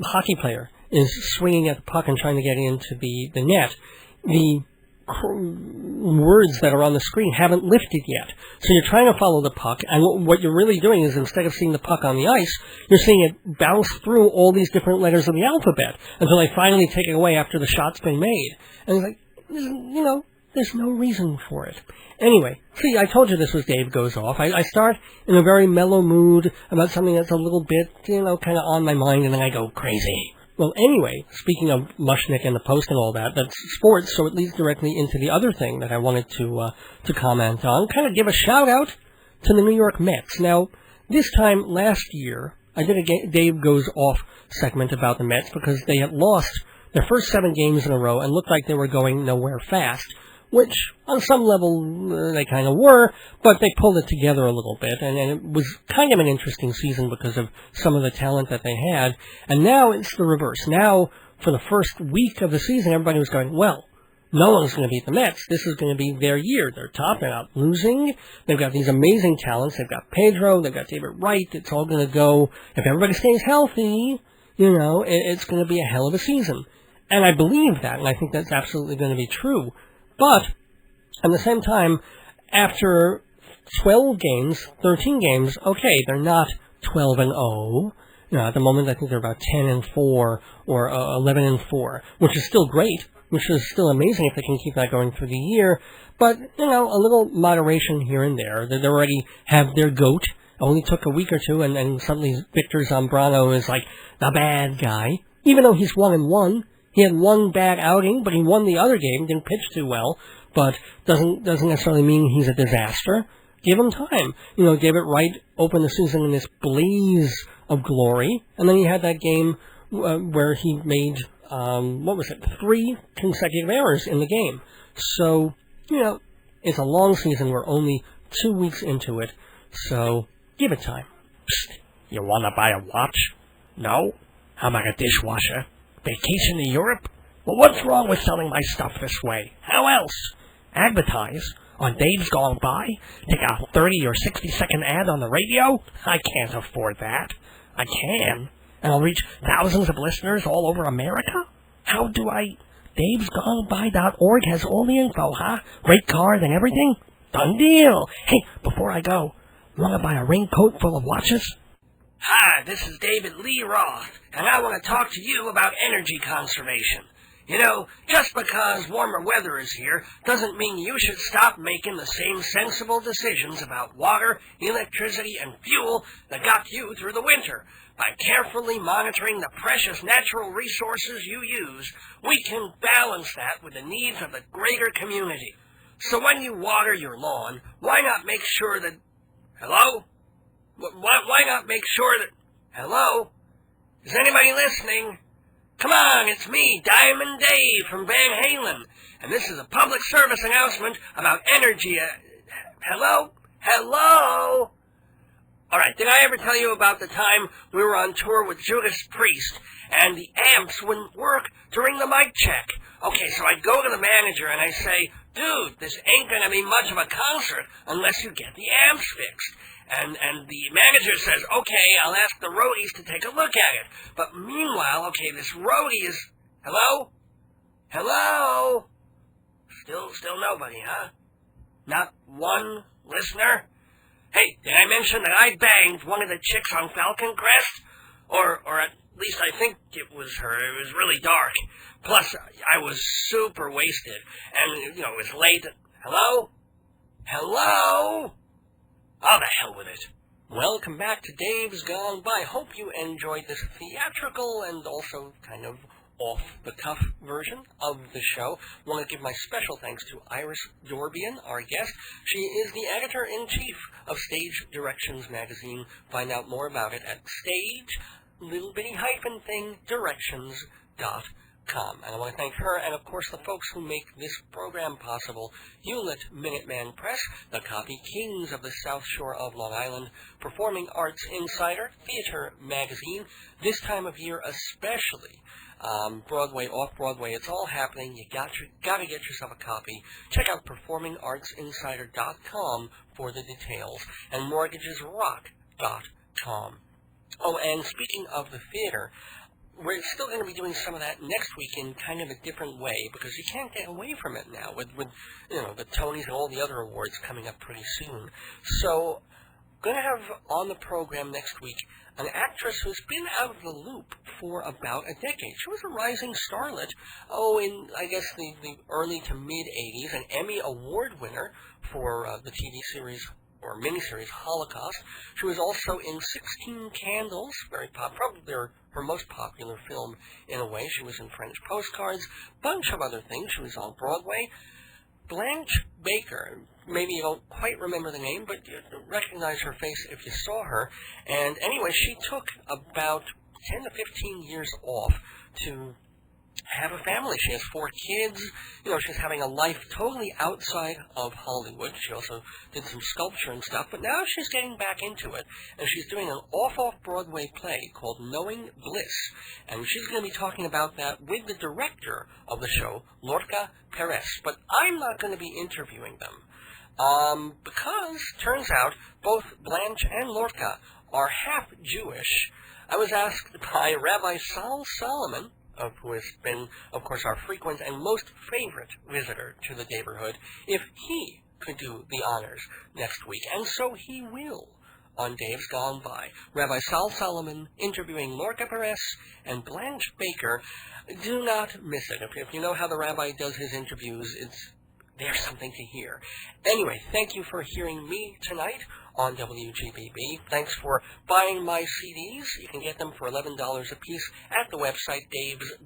hockey player is swinging at the puck and trying to get into the net, the words that are on the screen haven't lifted yet. So you're trying to follow the puck, and what you're really doing is, instead of seeing the puck on the ice, you're seeing it bounce through all these different letters of the alphabet until they finally take it away after the shot's been made. And it's like, there's no reason for it. Anyway, see, I told you this was Dave Goes Off. I start in a very mellow mood about something that's a little bit, kind of on my mind, and then I go crazy. Well, anyway, speaking of Mushnick and the Post and all that, that's sports, so it leads directly into the other thing that I wanted to comment on, kind of give a shout-out to the New York Mets. Now, this time last year, I did a Dave Goes Off segment about the Mets because they had lost their first 7 games in a row and looked like they were going nowhere fast, which on some level they kind of were, but they pulled it together a little bit, and it was kind of an interesting season because of some of the talent that they had. And now it's the reverse. Now, for the first week of the season, everybody was going, well, no one's going to beat the Mets. This is going to be their year. They're top. They're not losing. They've got these amazing talents. They've got Pedro. They've got David Wright. It's all going to go. If everybody stays healthy, it's going to be a hell of a season. And I believe that, and I think that's absolutely going to be true. But, at the same time, after 12 games, 13 games, okay, they're not 12-0. At the moment, I think they're about 10-4 or 11-4, which is still great, which is still amazing if they can keep that going through the year. But, a little moderation here and there. They already have their GOAT. It only took a week or two, and suddenly Victor Zambrano is like the bad guy, even though he's 1-1. He had one bad outing, but he won the other game, didn't pitch too well, but doesn't necessarily mean he's a disaster. Give him time. David Wright opened the season in this blaze of glory, and then he had that game where he made, 3 consecutive errors in the game. So, it's a long season. We're only 2 weeks into it, so give it time. Psst, you want to buy a watch? No? How about a dishwasher? Vacation to Europe? Well, what's wrong with selling my stuff this way? How else? Advertise on Dave's Gone By? Take a 30 or 60-second ad on the radio? I can't afford that. I can. And I'll reach thousands of listeners all over America? How do I... Dave'sGoneBy.org has all the info, huh? Rate card and everything? Done deal. Hey, before I go, want to buy a raincoat full of watches? Hi, this is David Lee Roth, and I want to talk to you about energy conservation. Just because warmer weather is here doesn't mean you should stop making the same sensible decisions about water, electricity, and fuel that got you through the winter. By carefully monitoring the precious natural resources you use, we can balance that with the needs of the greater community. So when you water your lawn, why not make sure that... Hello? Why not make sure that... Hello? Is anybody listening? Come on, it's me, Diamond Dave from Van Halen, and this is a public service announcement about energy. Hello? Hello? All right, did I ever tell you about the time we were on tour with Judas Priest, and the amps wouldn't work during the mic check? Okay, so I go to the manager and I say, dude, this ain't going to be much of a concert unless you get the amps fixed. And the manager says, okay, I'll ask the roadies to take a look at it. But meanwhile, okay, this roadie is... Hello? Hello? Still nobody, huh? Not one listener? Hey, did I mention that I banged one of the chicks on Falcon Crest? Or at least I think it was her. It was really dark. Plus, I was super wasted. And, it was late. Hello? Hello? Oh, the hell with it. Welcome back to Dave's Gone By. Hope you enjoyed this theatrical and also kind of off-the-cuff version of the show. I want to give my special thanks to Iris Dorbian, our guest. She is the editor-in-chief of Stage Directions magazine. Find out more about it at stage-directions.com. And I want to thank her and, of course, the folks who make this program possible. Hewlett Minuteman Press, the Copy Kings of the South Shore of Long Island, Performing Arts Insider, Theater Magazine, this time of year especially. Broadway, off-Broadway, it's all happening. You got to get yourself a copy. Check out performingartsinsider.com for the details, and mortgagesrock.com. Oh, and speaking of the theater, we're still going to be doing some of that next week in kind of a different way, because you can't get away from it now with the Tonys and all the other awards coming up pretty soon. So, going to have on the program next week an actress who's been out of the loop for about a decade. She was a rising starlet, in, I guess, the early to mid-'80s, an Emmy Award winner for the TV series or miniseries Holocaust. She was also in 16 Candles, probably her most popular film in a way. She was in French Postcards, bunch of other things. She was on Broadway. Blanche Baker, maybe you don't quite remember the name, but you recognize her face if you saw her. And anyway, she took about 10 to 15 years off to have a family. She has 4 kids. She's having a life totally outside of Hollywood. She also did some sculpture and stuff, but now she's getting back into it, and she's doing an off-Broadway play called Knowing Bliss, and she's going to be talking about that with the director of the show, Lorca Perez, but I'm not going to be interviewing them, because, turns out, both Blanche and Lorca are half Jewish. I was asked by Rabbi Sal Solomon, who has been, of course, our frequent and most favorite visitor to the neighborhood, if he could do the honors next week. And so he will on Dave's Gone By. Rabbi Sal Solomon interviewing Lorca Perez and Blanche Baker. Do not miss it. If you know how the rabbi does his interviews, there's something to hear. Anyway, thank you for hearing me tonight on WGBB. Thanks for buying my CDs. You can get them for $11 a piece at the website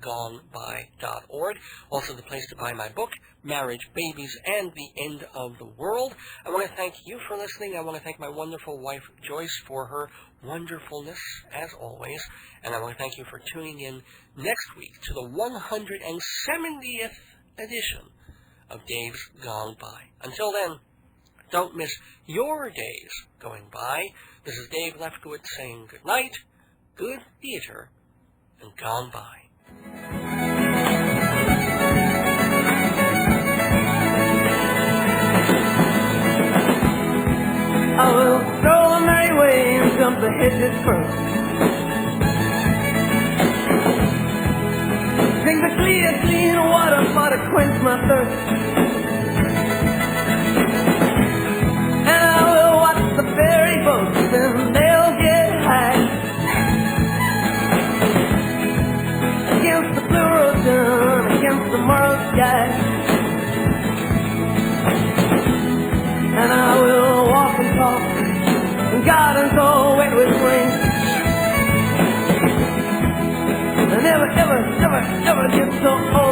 davesgoneby.org. Also the place to buy my book, Marriage, Babies, and the End of the World. I want to thank you for listening. I want to thank my wonderful wife, Joyce, for her wonderfulness, as always. And I want to thank you for tuning in next week to the 170th edition of Dave's Gone By. Until then, don't miss your days going by. This is Dave Lefkowitz saying good night, good theater, and gone by. I will stroll the merry way and jump the hedges first. Drink the clear, clean water for to quench my thirst. And I will watch the ferry boats and they'll get high against the blue ocean, against the moral sky. And I will walk and talk in gardens all wet with rain. And never, ever, ever, ever get so old.